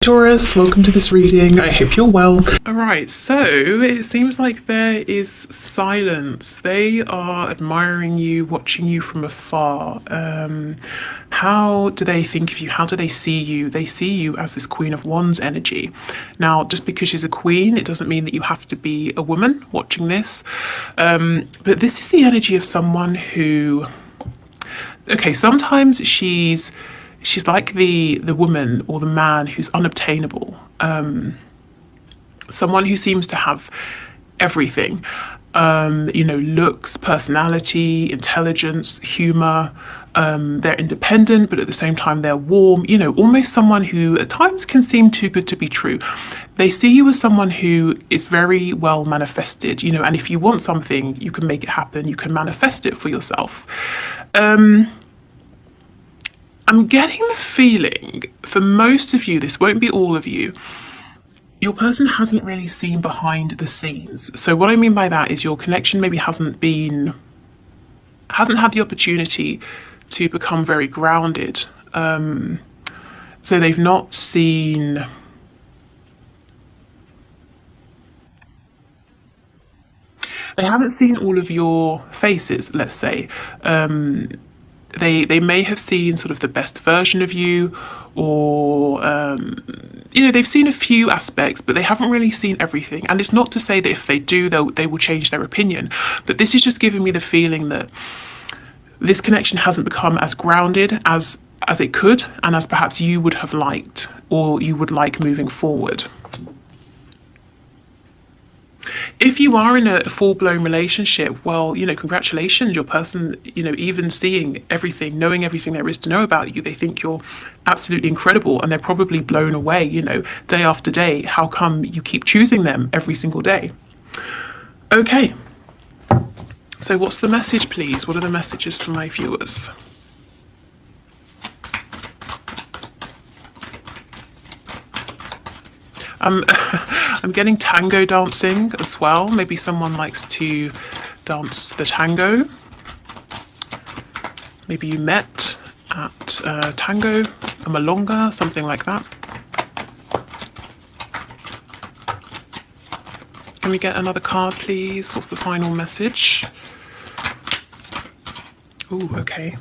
Taurus, welcome to this reading. I hope you're well. Alright, so it seems like there is silence. They are admiring you, watching you from afar. How do they think of you? How do they see you? They see you as this Queen of Wands energy. Now, just because she's a queen, it doesn't mean that you have to be a woman watching this. But this is the energy of someone who... Okay, sometimes she's like the woman or the man who's unobtainable. Someone who seems to have everything. Looks, personality, intelligence, humor. They're independent, but at the same time they're warm. Almost someone who at times can seem too good to be true. They see you as someone who is very well manifested, and if you want something, you can make it happen. You can manifest it for yourself. I'm getting the feeling, for most of you, this won't be all of you, your person hasn't really seen behind the scenes. So what I mean by that is your connection maybe hasn't had the opportunity to become very grounded. So they've not seen... They haven't seen all of your faces, let's say. They may have seen sort of the best version of you, or they've seen a few aspects, but they haven't really seen everything. And it's not to say that if they do, they will change their opinion, but this is just giving me the feeling that this connection hasn't become as grounded as it could, and as perhaps you would have liked, or you would like moving forward. If you are in a full-blown relationship, well, congratulations, your person, even seeing everything, knowing everything there is to know about you, they think you're absolutely incredible, and they're probably blown away, day after day. How come you keep choosing them every single day? Okay. So what's the message, please? What are the messages for my viewers? I'm getting tango dancing as well. Maybe someone likes to dance the tango. Maybe you met at tango, a milonga, something like that. Can we get another card, please? What's the final message? Ooh, okay.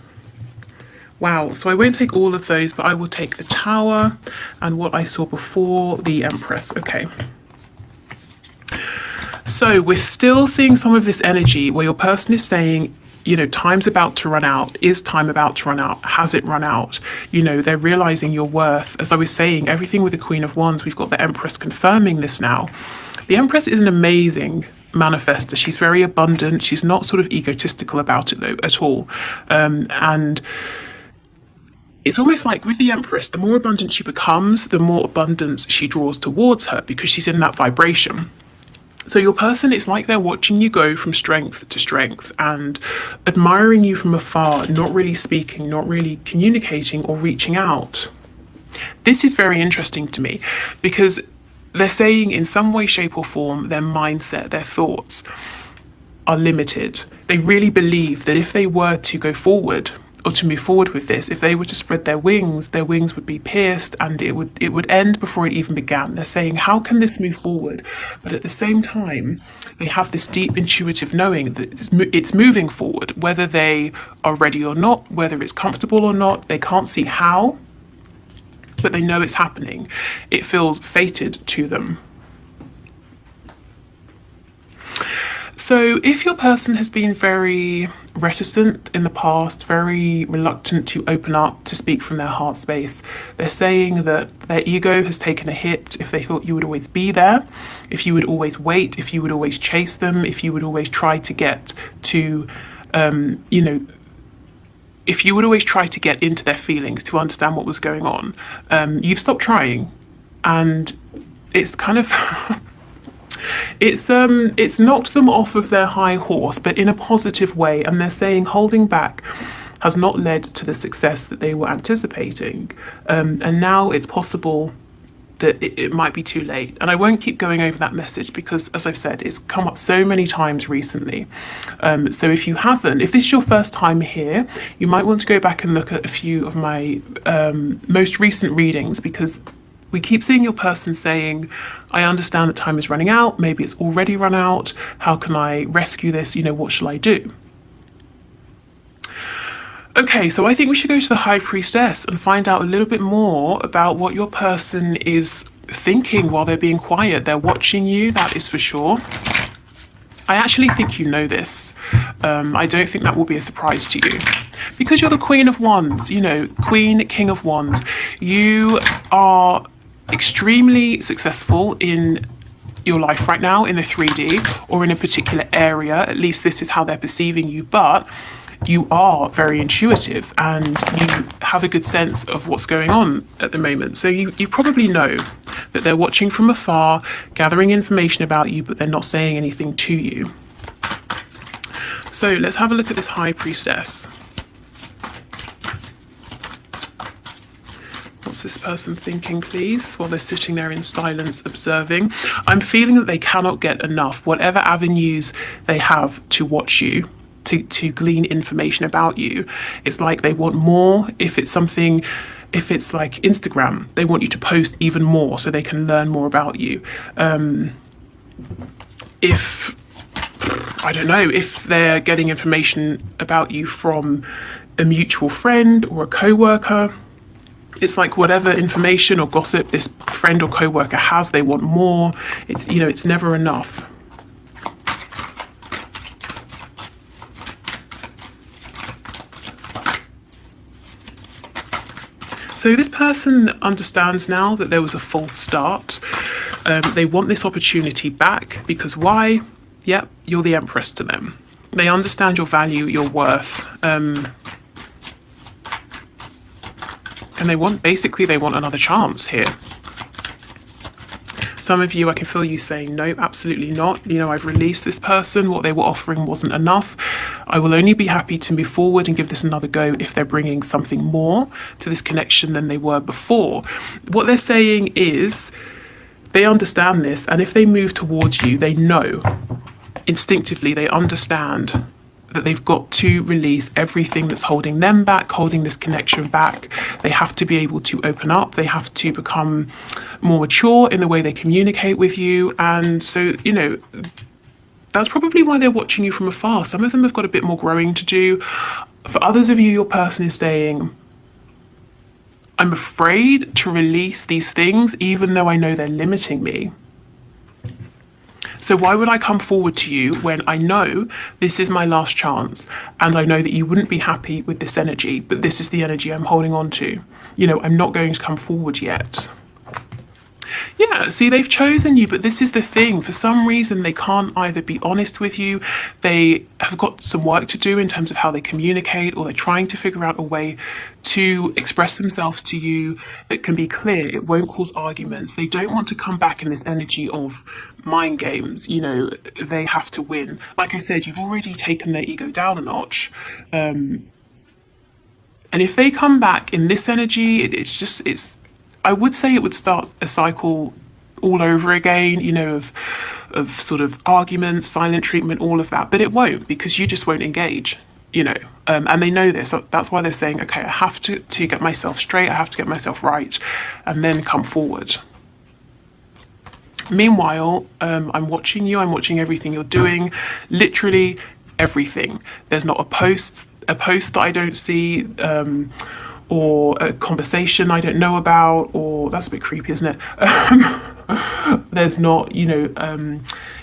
Wow, so I won't take all of those, but I will take the Tower and what I saw before, the Empress. Okay. So we're still seeing some of this energy where your person is saying, time's about to run out. Is time about to run out? Has it run out? They're realizing your worth. As I was saying, everything with the Queen of Wands, we've got the Empress confirming this now. The Empress is an amazing manifester. She's very abundant. She's not sort of egotistical about it, though, at all. And it's almost like with the Empress, the more abundant she becomes, the more abundance she draws towards her, because she's in that vibration. So your person, it's like they're watching you go from strength to strength and admiring you from afar, not really speaking, not really communicating or reaching out. This is very interesting to me, because they're saying in some way, shape or form, their mindset, their thoughts are limited. They really believe that if they were to go forward, or to move forward with this, if they were to spread their wings would be pierced, and it would end before it even began. They're saying, how can this move forward? But at the same time, they have this deep intuitive knowing that it's moving forward, whether they are ready or not, whether it's comfortable or not. They can't see how, but they know it's happening. It feels fated to them. So if your person has been very reticent in the past, very reluctant to open up, to speak from their heart space, they're saying that their ego has taken a hit. If they thought you would always be there, if you would always wait, if you would always chase them, if you would always try to get to, if you would always try to get into their feelings to understand what was going on, you've stopped trying. And it's kind of... It's knocked them off of their high horse, but in a positive way, and they're saying holding back has not led to the success that they were anticipating, and now it's possible that it might be too late. And I won't keep going over that message because, as I've said, it's come up so many times recently. So if this is your first time here, you might want to go back and look at a few of my most recent readings, because We keep seeing your person saying, I understand that time is running out. Maybe it's already run out. How can I rescue this? You know, what shall I do? Okay, so I think we should go to the High Priestess and find out a little bit more about what your person is thinking while they're being quiet. They're watching you, that is for sure. I actually think you know this. I don't think that will be a surprise to you. Because you're the Queen of Wands, you know, Queen, King of Wands. You are extremely successful in your life right now in the 3D or in a particular area. At least this is how they're perceiving you. But you are very intuitive and you have a good sense of what's going on at the moment. So you probably know that they're watching from afar, gathering information about you, but they're not saying anything to you. So let's have a look at this High Priestess. What's this person thinking, please, while they're sitting there in silence observing? I'm feeling that they cannot get enough, whatever avenues they have to watch you, to glean information about you. It's like they want more. If it's something, if it's like Instagram, they want you to post even more so they can learn more about you. If, I don't know, if they're getting information about you from a mutual friend or a co-worker, it's like whatever information or gossip this friend or co-worker has, they want more. It's, you know, it's never enough. So this person understands now that there was a false start. They want this opportunity back because why? Yep, you're the Empress to them. They understand your value, your worth. And they want, basically, they want another chance here. Some of you, I can feel you saying, no, absolutely not. You know, I've released this person. What they were offering wasn't enough. I will only be happy to move forward and give this another go if they're bringing something more to this connection than they were before. What they're saying is they understand this. And if they move towards you, they know instinctively, they understand that they've got to release everything that's holding them back, holding this connection back. They have to be able to open up. They have to become more mature in the way they communicate with you. And so, you know, that's probably why they're watching you from afar. Some of them have got a bit more growing to do. For others of you, your person is saying, I'm afraid to release these things, even though I know they're limiting me. So why would I come forward to you when I know this is my last chance and I know that you wouldn't be happy with this energy, but this is the energy I'm holding on to. You know, I'm not going to come forward yet. Yeah, see, they've chosen you, but this is the thing. For some reason, they can't either be honest with you, they have got some work to do in terms of how they communicate, or they're trying to figure out a way to express themselves to you that can be clear. It won't cause arguments. They don't want to come back in this energy of mind games. You know, they have to win. Like I said, you've already taken their ego down a notch. And if they come back in this energy, it's I would say it would start a cycle all over again, you know, of sort of arguments, silent treatment, all of that. But it won't, because you just won't engage, you know. And they know this. So that's why they're saying, okay, I have to get myself straight. I have to get myself right, and then come forward. Meanwhile, I'm watching you. I'm watching everything you're doing. Literally everything. There's not a post that I don't see. Or a conversation I don't know about, or that's a bit creepy, isn't it? There's not, you know,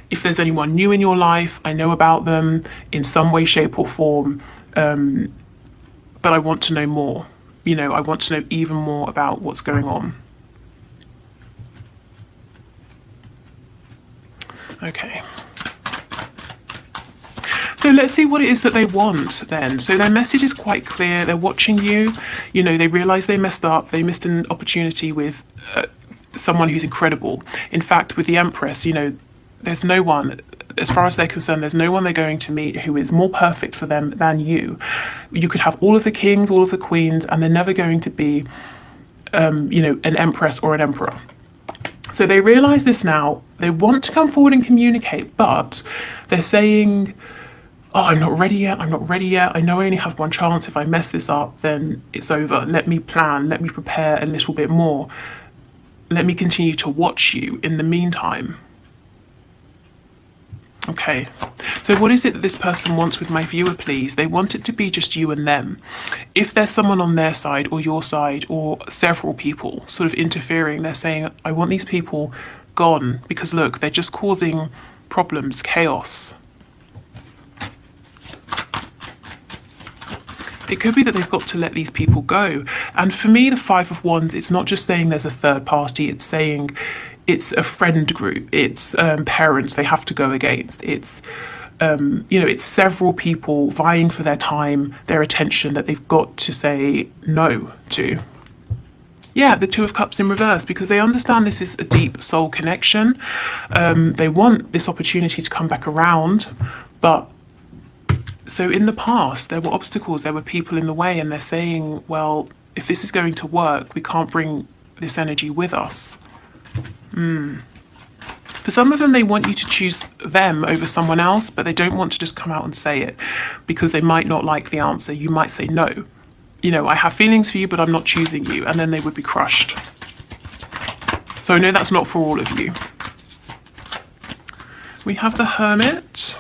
if there's anyone new in your life, I know about them in some way, shape or form, but I want to know more. You know, I want to know even more about what's going on. Okay. So let's see what it is that they want then. So their message is quite clear. They're watching you. You know, they realize they messed up. They missed an opportunity with someone who's incredible. In fact, with the Empress, you know, there's no one, as far as they're concerned, there's no one they're going to meet who is more perfect for them than you. You could have all of the kings, all of the queens, and they're never going to be, you know, an empress or an emperor. So they realize this now. They want to come forward and communicate, but they're saying, oh, I'm not ready yet, I'm not ready yet. I know I only have one chance. If I mess this up, then it's over. Let me plan, let me prepare a little bit more. let me continue to watch you in the meantime. Okay, so what is it that this person wants with my viewer, please? They want it to be just you and them. If there's someone on their side or your side or several people sort of interfering, they're saying, I want these people gone because look, they're just causing problems, chaos. It could be that they've got to let these people go. And for me, the Five of Wands, it's not just saying there's a third party, it's saying it's a friend group, it's parents they have to go against, it's it's several people vying for their time, their attention that they've got to say no to. Yeah, the Two of Cups in reverse, because they understand this is a deep soul connection. They want this opportunity to come back around, but so in the past there were obstacles, there were people in the way, and they're saying, well, if this is going to work, we can't bring this energy with us. For some of them, they want you to choose them over someone else, but they don't want to just come out and say it because they might not like the answer. You might say, no, I have feelings for you, but I'm not choosing you. And then they would be crushed. So I know that's not for all of you. We have the Hermit.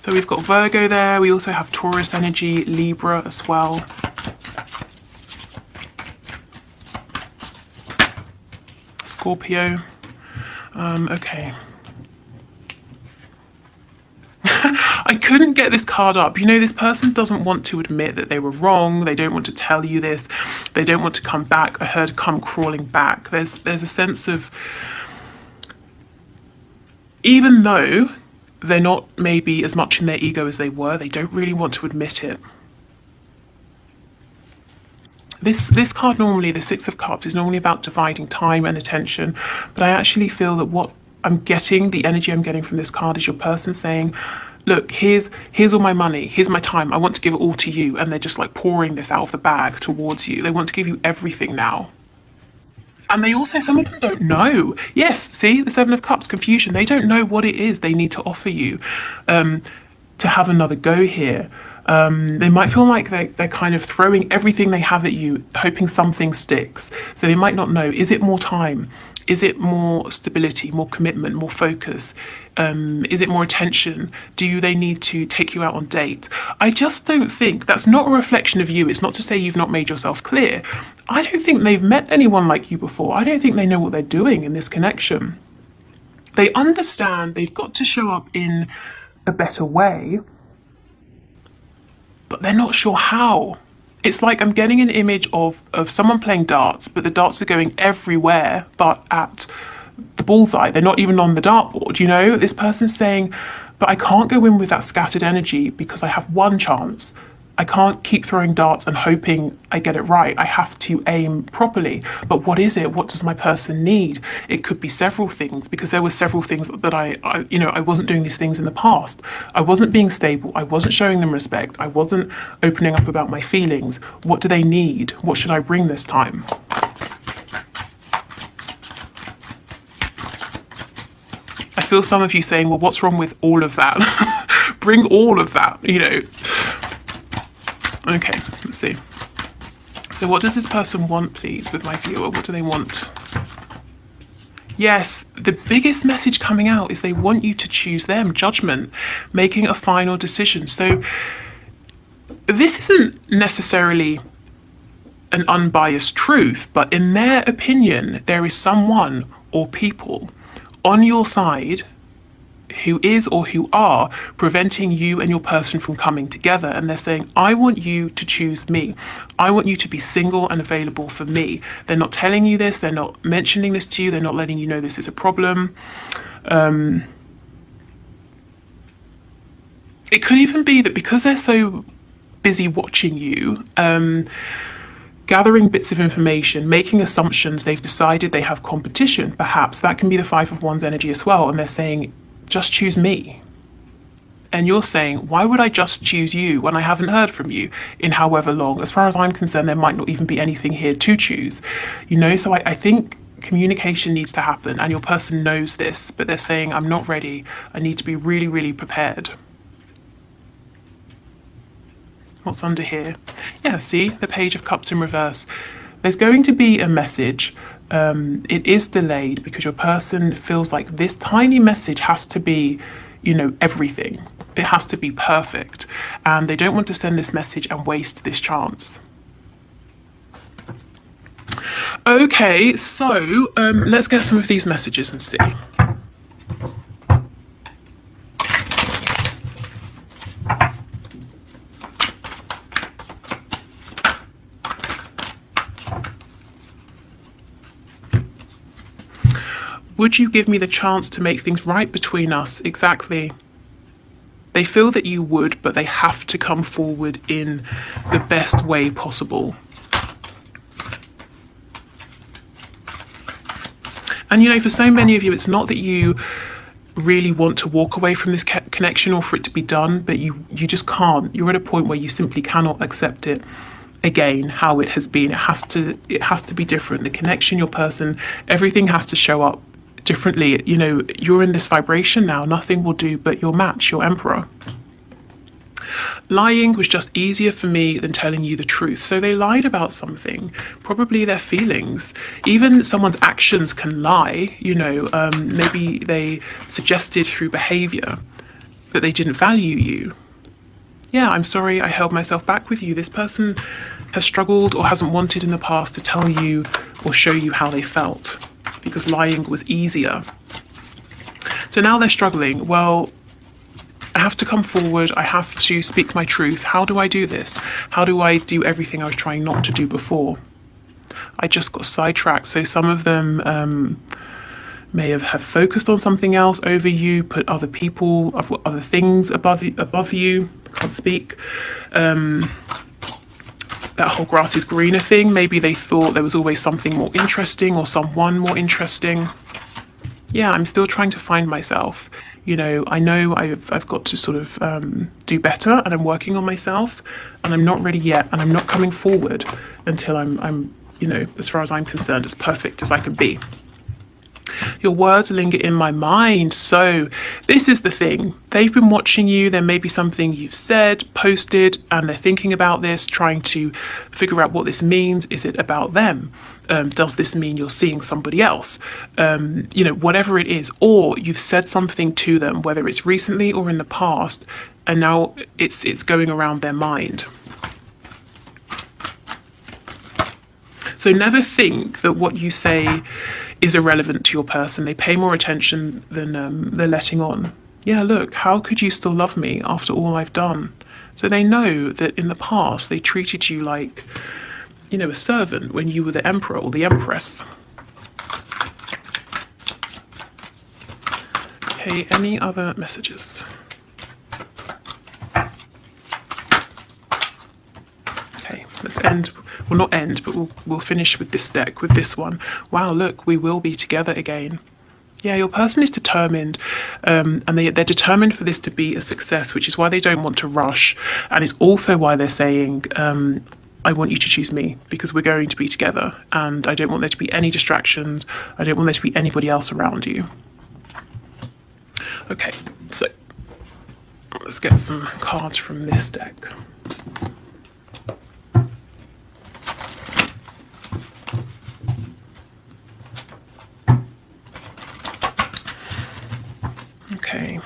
So we've got Virgo there. We also have Taurus energy, Libra as well. Scorpio. Okay. I couldn't get this card up. This person doesn't want to admit that they were wrong. They don't want to tell you this. They don't want to come back. I heard come crawling back. There's a sense of, even though they're not maybe as much in their ego as they were, they don't really want to admit it. This card normally, the Six of Cups, is normally about dividing time and attention, but I actually feel that what I'm getting, the energy I'm getting from this card, is your person saying, look, here's all my money, here's my time, I want to give it all to you, and they're just like pouring this out of the bag towards you. They want to give you everything now. And they also, some of them don't know. Yes, see, the Seven of Cups, confusion. They don't know what it is they need to offer you to have another go here. They might feel like they're kind of throwing everything they have at you, hoping something sticks. So they might not know, is it more time? Is it more stability, more commitment, more focus? Is it more attention? Do they need to take you out on dates? I just don't think, that's not a reflection of you. It's not to say you've not made yourself clear. I don't think they've met anyone like you before. I don't think they know what they're doing in this connection. They understand they've got to show up in a better way, but they're not sure how. It's like I'm getting an image of someone playing darts, but the darts are going everywhere but at the bullseye. They're not even on the dartboard, This person's saying, but I can't go in with that scattered energy because I have one chance. I can't keep throwing darts and hoping I get it right. I have to aim properly. But what is it? What does my person need? It could be several things, because there were several things that I wasn't doing these things in the past. I wasn't being stable. I wasn't showing them respect. I wasn't opening up about my feelings. What do they need? What should I bring this time? I feel some of you saying, well, what's wrong with all of that? Bring all of that, Okay, let's see. So what does this person want, please, with my viewer? What do they want? Yes, the biggest message coming out is they want you to choose them, judgment, making a final decision. So this isn't necessarily an unbiased truth, but in their opinion, there is someone or people on your side who is or who are preventing you and your person from coming together. And they're saying, I want you to choose me. I want you to be single and available for me. They're not telling you this. They're not mentioning this to you. They're not letting you know this is a problem. It could even be that because they're so busy watching you, gathering bits of information, making assumptions, they've decided they have competition. Perhaps that can be the Five of Wands energy as well. And they're saying, just choose me. And you're saying, why would I just choose you when I haven't heard from you in however long? As far as I'm concerned, there might not even be anything here to choose. So I think communication needs to happen, and your person knows this, but they're saying, I'm not ready. I need to be really, really prepared. What's under here? Yeah, see, the Page of Cups in reverse. There's going to be a message It is delayed because your person feels like this tiny message has to be, everything. It has to be perfect. And they don't want to send this message and waste this chance. Okay, so let's get some of these messages and see. Would you give me the chance to make things right between us? Exactly. They feel that you would, but they have to come forward in the best way possible. And for so many of you, it's not that you really want to walk away from this connection or for it to be done, but you just can't. You're at a point where you simply cannot accept it again, how it has been. It has to be different. The connection, your person, everything has to show up differently. You're in this vibration now. Nothing will do but your match, your emperor. Lying was just easier for me than telling you the truth. So they lied about something, probably their feelings. Even someone's actions can lie. Maybe they suggested through behavior that they didn't value you. Yeah, I'm sorry I held myself back with you. This person has struggled or hasn't wanted in the past to tell you or show you how they felt because lying was easier. So now they're struggling. Well, I have to come forward. I have to speak my truth. How do I do this? How do I do everything I was trying not to do before? I just got sidetracked. So some of them may have focused on something else over you, put other people, other things above you. Can't speak. That whole grass is greener thing. Maybe they thought there was always something more interesting or someone more interesting. Yeah, I'm still trying to find myself. I know I've got to sort of do better, and I'm working on myself, and I'm not ready yet, and I'm not coming forward until I'm as far as I'm concerned, as perfect as I can be. Your words linger in my mind. So this is the thing. They've been watching you. There may be something you've said, posted, and they're thinking about this, trying to figure out what this means. Is it about them? Does this mean you're seeing somebody else? Whatever it is. Or you've said something to them, whether it's recently or in the past, and now it's going around their mind. So never think that what you say is irrelevant to your person. They pay more attention than they're letting on. Yeah, look, how could you still love me after all I've done? So they know that in the past they treated you like, a servant when you were the emperor or the empress. Okay, any other messages? Okay, let's end. Well, not end, but we'll finish with this deck, with this one. Wow, look, we will be together again. Yeah, your person is determined, and they're determined for this to be a success, which is why they don't want to rush. And it's also why they're saying, I want you to choose me because we're going to be together, and I don't want there to be any distractions. I don't want there to be anybody else around you. Okay, so let's get some cards from this deck. Okay,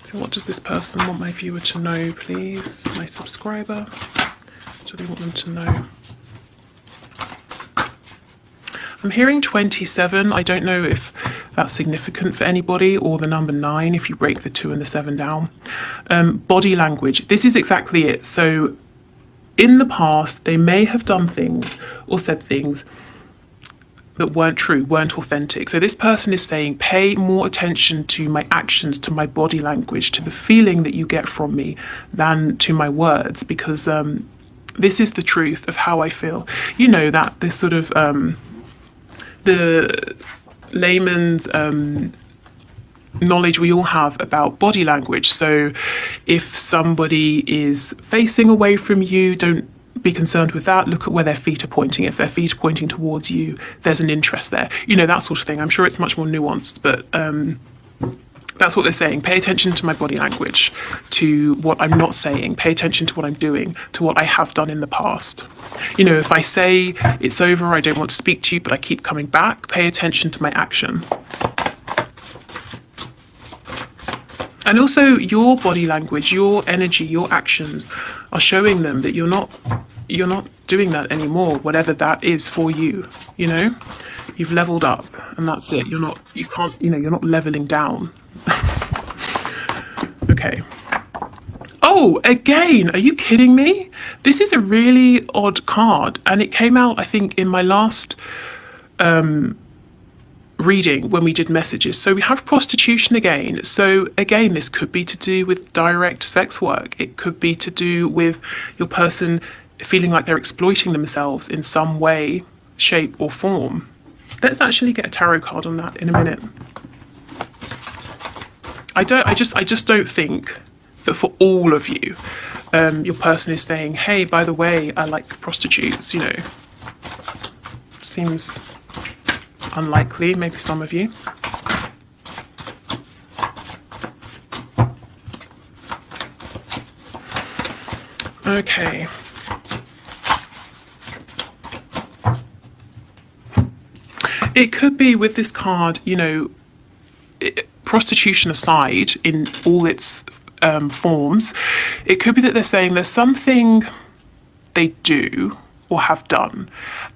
so what does this person want my viewer to know, please? My subscriber, what do they want them to know? I'm hearing 27. I don't know if that's significant for anybody, or the number 9 if you break the 2 and the 7 down. Body language, this is exactly it. So in the past, they may have done things or said things that weren't true, weren't authentic. So this person is saying, pay more attention to my actions, to my body language, to the feeling that you get from me than to my words, because this is the truth of how I feel. That this sort of, the layman's knowledge we all have about body language. So if somebody is facing away from you, don't be concerned with that. Look at where their feet are pointing. If their feet are pointing towards you, there's an interest there. That sort of thing. I'm sure it's much more nuanced, but That's what they're saying. Pay attention to my body language, to what I'm not saying. Pay attention to what I'm doing, to what I have done in the past. You know, if I say it's over, I don't want to speak to you, but I keep coming back, pay attention to my action. And also your body language, your energy, your actions are showing them that you're not doing that anymore, whatever that is for you, you know? You've leveled up and that's it. You're not leveling down. Okay. Oh, again, are you kidding me? This is a really odd card, and it came out, I think, in my last reading when we did messages. So we have prostitution again. So again, this could be to do with direct sex work. It could be to do with your person feeling like they're exploiting themselves in some way, shape or form. Let's actually get a tarot card on that in a minute. I just don't think that for all of you, your person is saying, hey, by the way, I like prostitutes, you know. Seems unlikely, maybe some of you. Okay. It could be with this card, you know, prostitution aside in all its forms, it could be that they're saying there's something they do or have done,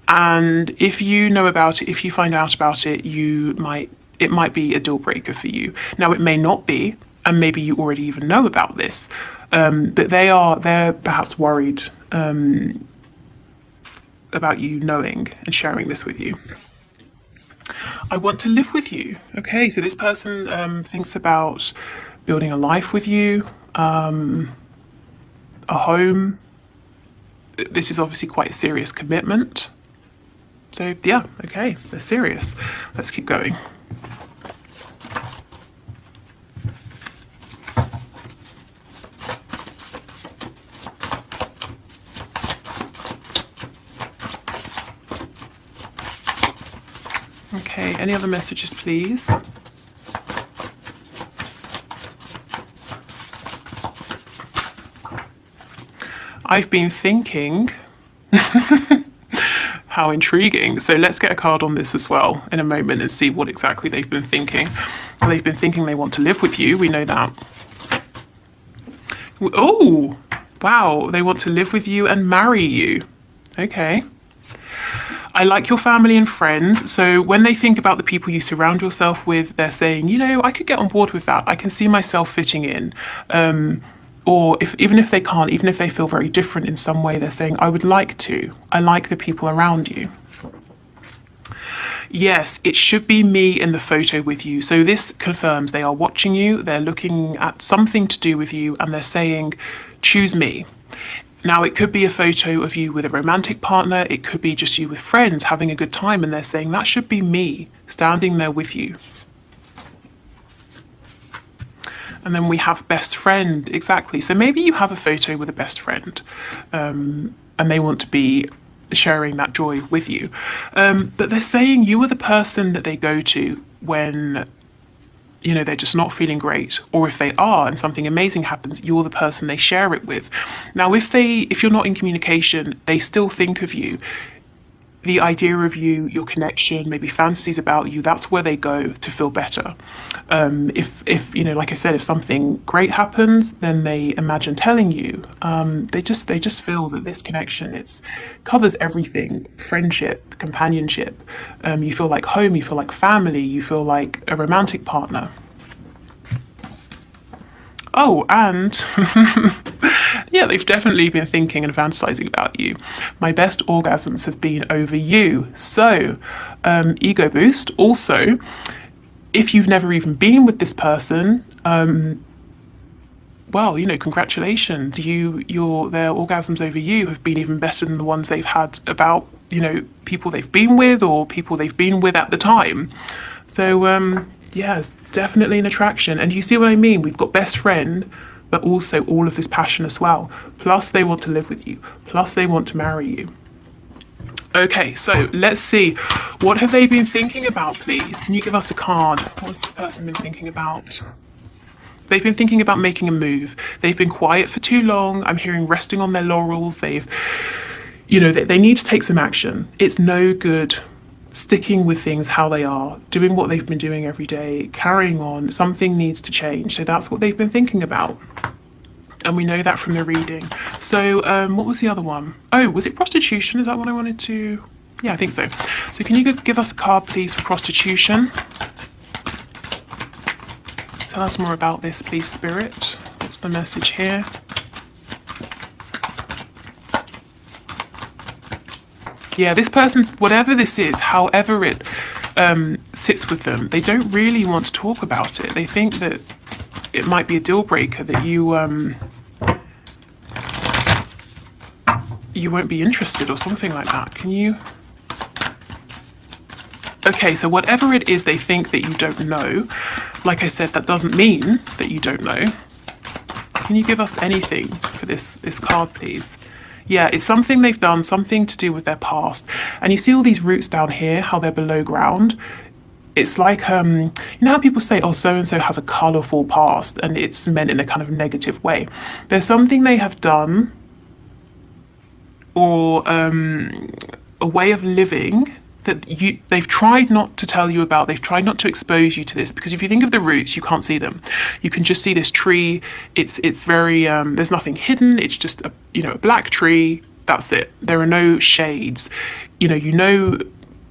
and if you know about it, if you find out about it, it might be a deal breaker for you. Now it may not be, and maybe you already even know about this, but they're perhaps worried about you knowing and sharing this with you. I want to live with you. Okay, so this person thinks about building a life with you, a home. This is obviously quite a serious commitment. So yeah, okay, they're serious. Let's keep going. Okay, any other messages, please? I've been thinking. How intriguing. So let's get a card on this as well in a moment and see what exactly they've been thinking. They've been thinking they want to live with you. We know that. Oh, wow. They want to live with you and marry you. Okay. I like your family and friends. So when they think about the people you surround yourself with, they're saying, you know, I could get on board with that. I can see myself fitting in. Or even if they can't, even if they feel very different in some way, they're saying, I would like to. I like the people around you. Yes, it should be me in the photo with you. So this confirms they are watching you. They're looking at something to do with you and they're saying, choose me. Now, it could be a photo of you with a romantic partner. It could be just you with friends having a good time. And they're saying, that should be me standing there with you. And then we have best friend, exactly. So maybe you have a photo with a best friend and they want to be sharing that joy with you. But they're saying you are the person that they go to when, you know, they're just not feeling great. Or if they are and something amazing happens, you're the person they share it with. Now, if you're not in communication, they still think of you. The idea of you, your connection, maybe fantasies about you, that's where they go to feel better. If you know, like I said, if something great happens, then they imagine telling you. They just feel that this connection, covers everything: friendship, companionship. You feel like home, you feel like family, you feel like a romantic partner. Oh, and yeah, they've definitely been thinking and fantasizing about you. My best orgasms have been over you. So, ego boost. Also, if you've never even been with this person, well, you know, congratulations. Their orgasms over you have been even better than the ones they've had about, you know, people they've been with or people they've been with at the time. So, yeah, it's definitely an attraction. And you see what I mean? We've got best friend, but also all of this passion as well. Plus they want to live with you. Plus they want to marry you. Okay, so let's see. What have they been thinking about, please? Can you give us a card? What's this person been thinking about? They've been thinking about making a move. They've been quiet for too long. I'm hearing resting on their laurels. They need to take some action. It's no good sticking with things how they are, doing what they've been doing every day, carrying on. Something needs to change. So that's what they've been thinking about. And we know that from the reading. So what was the other one? Oh, was it prostitution? Is that what I wanted to? Yeah, I think so. So can you give us a card, please, for prostitution? Tell us more about this, please, Spirit. What's the message here? Yeah, this person, whatever this is, however it sits with them, they don't really want to talk about it. They think that it might be a deal breaker, that you won't be interested or something like that. Can you? Okay, so whatever it is they think that you don't know, like I said, that doesn't mean that you don't know. Can you give us anything for this card, please? Yeah, it's something they've done, something to do with their past. And you see all these roots down here, how they're below ground. It's like, you know how people say, oh, so-and-so has a colourful past, and it's meant in a kind of negative way. There's something they have done, or a way of living that they've tried not to tell you about. They've tried not to expose you to this, because if you think of the roots, you can't see them. You can just see this tree. It's very there's nothing hidden. It's just a black tree. That's it. There are no shades. You know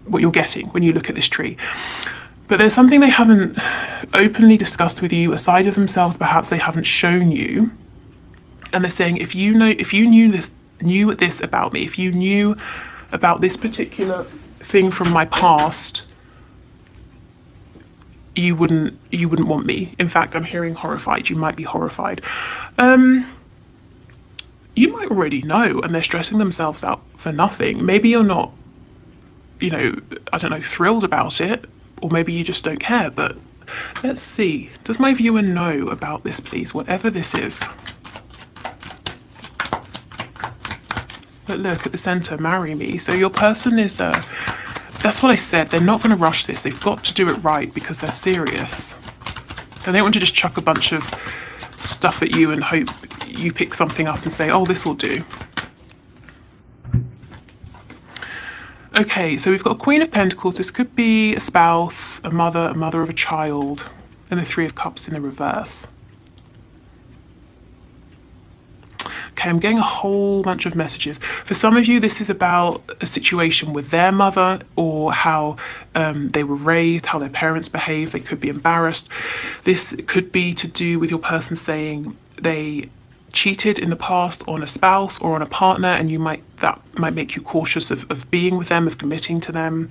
what you're getting when you look at this tree. But there's something they haven't openly discussed with you, a side of themselves perhaps they haven't shown you. And they're saying, if you knew this about me, if you knew about this particular thing from my past, you wouldn't want me. In fact, I'm hearing horrified. You might be horrified. You might already know, and they're stressing themselves out for nothing. Maybe you're not, I don't know, thrilled about it, or maybe you just don't care. But let's see. Does my viewer know about this, please? Whatever this is. But look at the center, marry me. So your person is that's what I said. They're not going to rush this. They've got to do it right because they're serious. They don't want to just chuck a bunch of stuff at you and hope you pick something up and say, oh, this will do. Okay, so we've got a Queen of Pentacles. This could be a spouse, a mother of a child, and the Three of Cups in the reverse. Okay, I'm getting a whole bunch of messages. For some of you, this is about a situation with their mother, or how they were raised, how their parents behaved. They could be embarrassed. This could be to do with your person saying they cheated in the past on a spouse or on a partner, and that might make you cautious of being with them, of committing to them.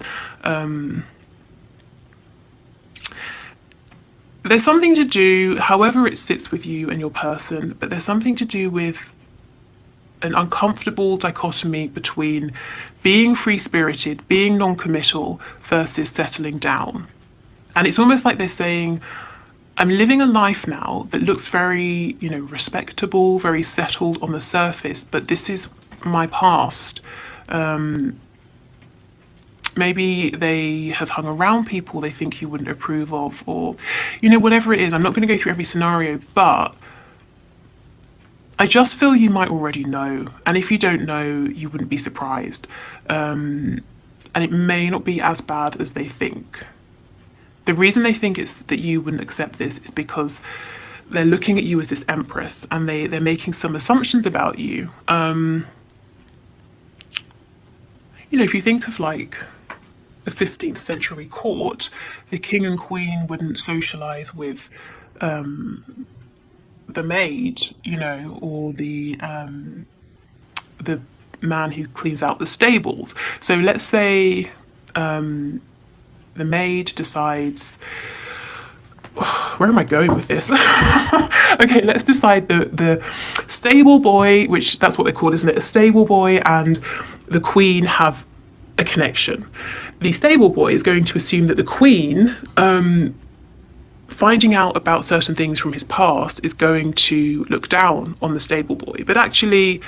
There's something to do, however it sits with you and your person, but there's something to do with an uncomfortable dichotomy between being free-spirited, being non-committal, versus settling down. And it's almost like they're saying, I'm living a life now that looks very, respectable, very settled on the surface, but this is my past. Maybe they have hung around people they think you wouldn't approve of, or, whatever it is. I'm not going to go through every scenario, but I just feel you might already know. And if you don't know, you wouldn't be surprised. And it may not be as bad as they think. The reason they think it's that you wouldn't accept this is because they're looking at you as this empress, and they're making some assumptions about you. If you think of like a 15th century court, the king and queen wouldn't socialize with the maid, or the man who cleans out the stables. So let's say the maid decides, where am I going with this? Okay, let's decide the stable boy, which that's what they're called, isn't it? A stable boy and the queen have a connection. The stable boy is going to assume that the queen, finding out about certain things from his past, is going to look down on the stable boy. But actually,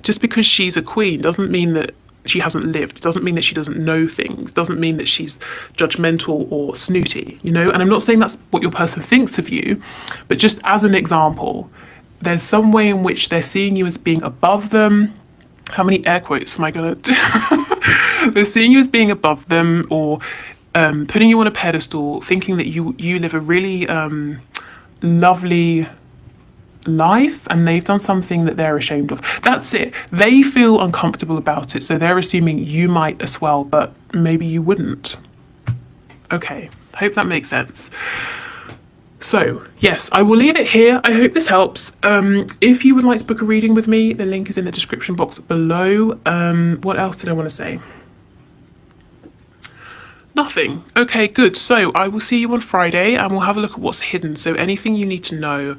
just because she's a queen doesn't mean that she hasn't lived. It doesn't mean that she doesn't know things. It doesn't mean that she's judgmental or snooty, you know? And I'm not saying that's what your person thinks of you, but just as an example, there's some way in which they're seeing you as being above them. How many air quotes am I gonna do? They're seeing you as being above them, or putting you on a pedestal, thinking that you live a really lovely life and they've done something that they're ashamed of. That's it. They feel uncomfortable about it, so they're assuming you might as well, but maybe you wouldn't. Okay, hope that makes sense. So, yes, I will leave it here. I hope this helps. If you would like to book a reading with me, the link is in the description box below. What else did I want to say? Nothing. Okay, good. So I will see you on Friday and we'll have a look at what's hidden. So anything you need to know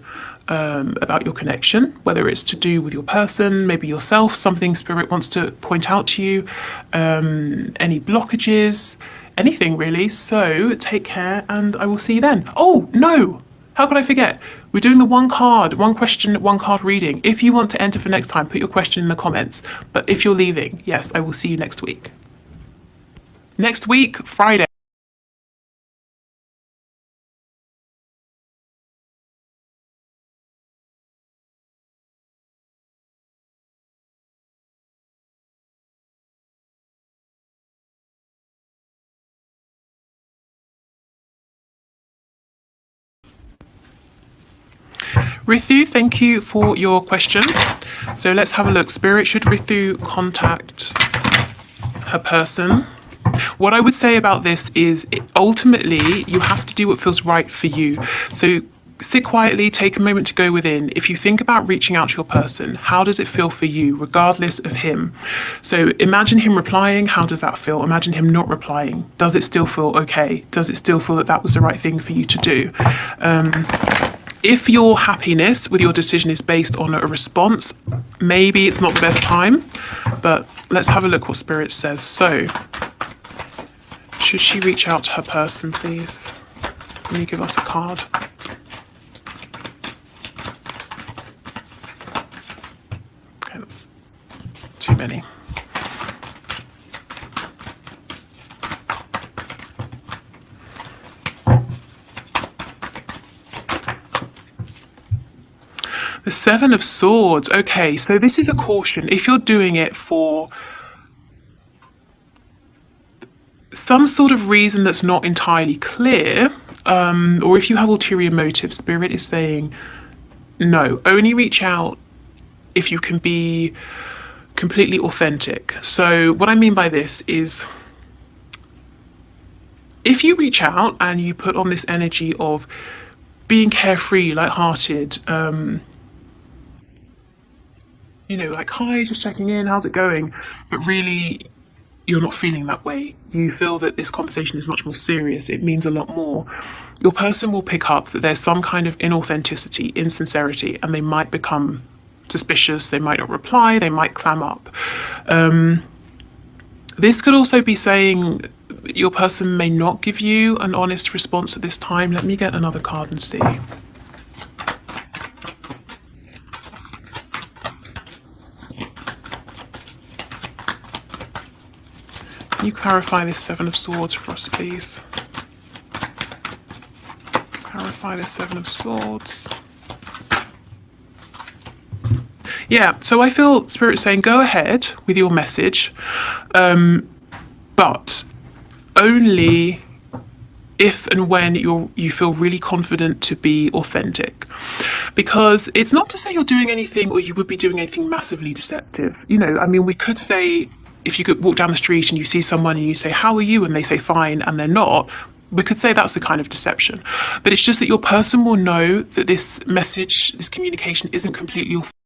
about your connection, whether it's to do with your person, maybe yourself, something Spirit wants to point out to you, any blockages, anything really. So take care and I will see you then. Oh, no. How could I forget? We're doing the one question, one card reading. If you want to enter for next time, put your question in the comments. But if you're leaving, yes, I will see you next week. Next week, Friday. Rithu, thank you for your question. So let's have a look. Spirit, should Rithu contact her person? What I would say about this is ultimately you have to do what feels right for you. So sit quietly, take a moment to go within. If you think about reaching out to your person, how does it feel for you, regardless of him? So imagine him replying, how does that feel? Imagine him not replying. Does it still feel okay? Does it still feel that that was the right thing for you to do? If your happiness with your decision is based on a response, maybe it's not the best time, but let's have a look what Spirit says. So, should she reach out to her person, please? Can you give us a card? Okay, that's too many. The Seven of Swords. Okay, so this is a caution. If you're doing it for some sort of reason that's not entirely clear, or if you have ulterior motives, Spirit is saying no. Only reach out if you can be completely authentic. So what I mean by this is, if you reach out and you put on this energy of being carefree, lighthearted, you know, like, hi, just checking in, how's it going? But really, you're not feeling that way. You feel that this conversation is much more serious. It means a lot more. Your person will pick up that there's some kind of inauthenticity, insincerity, and they might become suspicious. They might not reply. They might clam up. This could also be saying your person may not give you an honest response at this time. Let me get another card and see. Can you clarify this Seven of Swords for us, please? Clarify this Seven of Swords. Yeah, so I feel Spirit saying go ahead with your message, but only if and when you feel really confident to be authentic. Because it's not to say you're doing anything or you would be doing anything massively deceptive. You know, I mean, we could say, if you could walk down the street and you see someone and you say, how are you? And they say, fine, and they're not, we could say that's a kind of deception. But it's just that your person will know that this message, this communication isn't completely authentic.